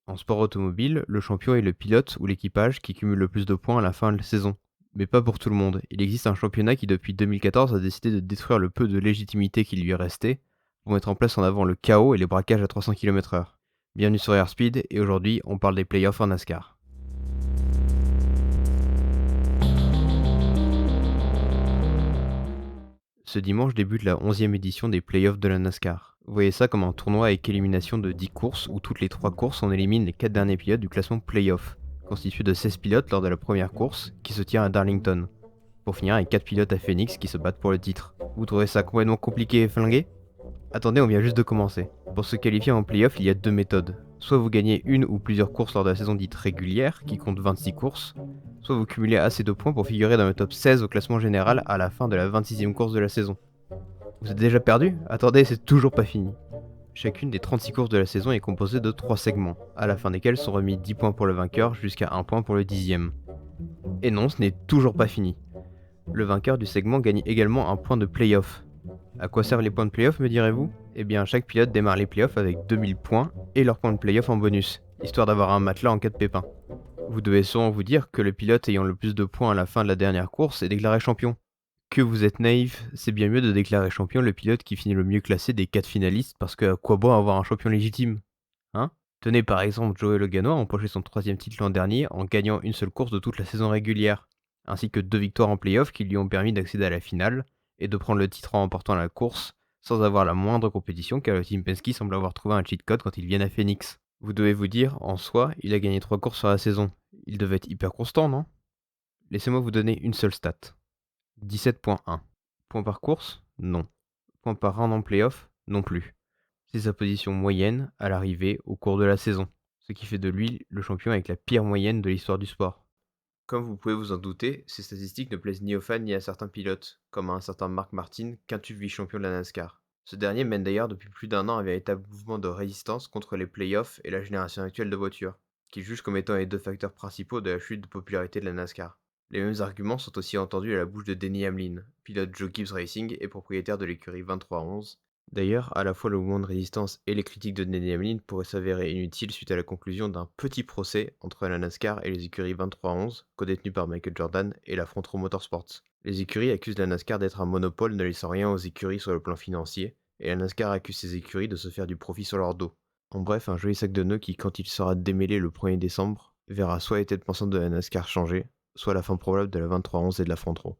En sport automobile, le champion est le pilote ou l'équipage qui cumule le plus de points à la fin de la saison. Mais pas pour tout le monde. Il existe un championnat qui depuis 2014 a décidé de détruire le peu de légitimité qui lui est resté pour mettre en place en avant le chaos et les braquages à 300 km/h. Bienvenue sur Airspeed et aujourd'hui on parle des playoffs en NASCAR. Ce dimanche débute la 11e édition des playoffs de la NASCAR. Vous voyez ça comme un tournoi avec élimination de 10 courses où toutes les 3 courses on élimine les 4 derniers pilotes du classement playoff, constitué de 16 pilotes lors de la première course qui se tient à Darlington, pour finir avec 4 pilotes à Phoenix qui se battent pour le titre. Vous trouvez ça complètement compliqué et flingué? Attendez, on vient juste de commencer. Pour se qualifier en playoff, il y a deux méthodes. Soit vous gagnez une ou plusieurs courses lors de la saison dite régulière, qui compte 26 courses, soit vous cumulez assez de points pour figurer dans le top 16 au classement général à la fin de la 26e course de la saison. Vous êtes déjà perdu? Attendez, c'est toujours pas fini. Chacune des 36 courses de la saison est composée de 3 segments, à la fin desquels sont remis 10 points pour le vainqueur jusqu'à 1 point pour le 10e. Et non, ce n'est toujours pas fini. Le vainqueur du segment gagne également un point de playoff. À quoi servent les points de playoff, me direz-vous? Eh bien, chaque pilote démarre les playoffs avec 2000 points et leur point de playoff en bonus, histoire d'avoir un matelas en cas de pépin. Vous devez sûrement vous dire que le pilote ayant le plus de points à la fin de la dernière course est déclaré champion. Que vous êtes naïf, c'est bien mieux de déclarer champion le pilote qui finit le mieux classé des 4 finalistes parce que à quoi bon avoir un champion légitime? Hein? Tenez par exemple Joey Logano a empoché son 3ème titre l'an dernier en gagnant une seule course de toute la saison régulière, ainsi que 2 victoires en playoff qui lui ont permis d'accéder à la finale et de prendre le titre en remportant la course sans avoir la moindre compétition car le Team Penske semble avoir trouvé un cheat code quand ils viennent à Phoenix. Vous devez vous dire, en soi, il a gagné 3 courses sur la saison. Il devait être hyper constant, non? Laissez-moi vous donner une seule stat. 17.1. Points par course? Non. Points par round en playoff? Non plus. C'est sa position moyenne à l'arrivée au cours de la saison, ce qui fait de lui le champion avec la pire moyenne de l'histoire du sport. Comme vous pouvez vous en douter, ces statistiques ne plaisent ni aux fans ni à certains pilotes, comme à un certain Mark Martin, quintuple vice-champion de la NASCAR. Ce dernier mène d'ailleurs depuis plus d'un an un véritable mouvement de résistance contre les playoffs et la génération actuelle de voitures, qu'il juge comme étant les deux facteurs principaux de la chute de popularité de la NASCAR. Les mêmes arguments sont aussi entendus à la bouche de Denny Hamlin, pilote Joe Gibbs Racing et propriétaire de l'écurie 2311. D'ailleurs, à la fois le mouvement de résistance et les critiques de Denny Hamlin pourraient s'avérer inutiles suite à la conclusion d'un petit procès entre la NASCAR et les écuries 2311, codétenues par Michael Jordan et la Front Row Motorsports. Les écuries accusent la NASCAR d'être un monopole ne laissant rien aux écuries sur le plan financier, et la NASCAR accuse ses écuries de se faire du profit sur leur dos. En bref, un joli sac de nœuds qui, quand il sera démêlé le 1er décembre, verra soit les têtes pensantes de la NASCAR changer, soit la fin probable de la 2311 et de la Front Row.